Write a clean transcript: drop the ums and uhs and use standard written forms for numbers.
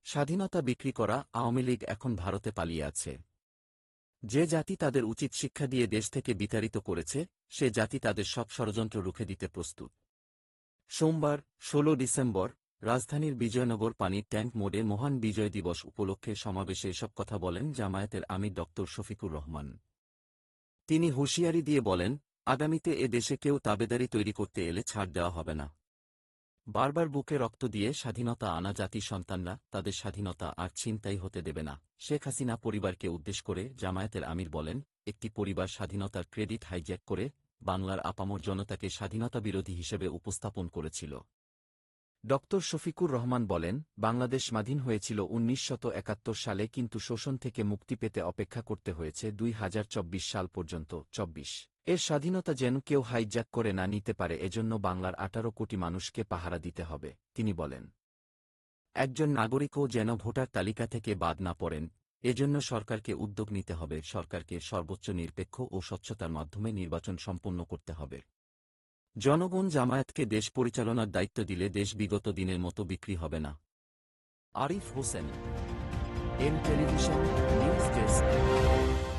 স্বাধীনতা বিক্রি করা আওয়ামী লীগ এখন ভারতে পালিয়ে আছে। যে জাতি তাদের উচিত শিক্ষা দিয়ে দেশ থেকে বিতাড়িত করেছে, সে জাতি তাদের সব ষড়যন্ত্র রুখে দিতে প্রস্তুত। সোমবার ১৬ ডিসেম্বর রাজধানীর বিজয়নগর পানির ট্যাঙ্ক মোড়ে মহান বিজয় দিবস উপলক্ষে সমাবেশে এসব কথা বলেন জামায়াতের আমির ড শফিকুর রহমান। তিনি হুঁশিয়ারি দিয়ে বলেন, আগামীতে এ দেশে কেউ তাবেদারি তৈরি করতে এলে ছাড় দেওয়া হবে না। বারবার বুকে রক্ত দিয়ে স্বাধীনতা আনা জাতির সন্তানরা তাদের স্বাধীনতা আর ছিনতাই হতে দেবে না। শেখ হাসিনা পরিবারকে উদ্দেশ করে জামায়াতের আমির বলেন, একটি পরিবার স্বাধীনতার ক্রেডিট হাইজ্যাক করে বাংলার আপামর জনতাকে স্বাধীনতা বিরোধী হিসেবে উপস্থাপন করেছিল। ড শফিকুর রহমান বলেন, বাংলাদেশ স্বাধীন হয়েছিল ১৯৭১ সালে, কিন্তু শোষণ থেকে মুক্তি পেতে অপেক্ষা করতে হয়েছে ২০২৪ সাল পর্যন্ত। এর স্বাধীনতা যেন কেউ হাইজ্যাক করে না নিতে পারে, এজন্য বাংলার ১৮ কোটি মানুষকে পাহারা দিতে হবে। তিনি বলেন, একজন নাগরিকও যেন ভোটার তালিকা থেকে বাদ না পড়েন, এজন্য সরকারকে উদ্যোগ নিতে হবে। সরকারকে সর্বোচ্চ নিরপেক্ষ ও স্বচ্ছতার মাধ্যমে নির্বাচন সম্পন্ন করতে হবে। জনগণ জামায়াতকে দেশ পরিচালনার দায়িত্ব দিলে দেশ বিগত দিনের মতো বিক্রি হবে না। Arif Hossain, M television news desk.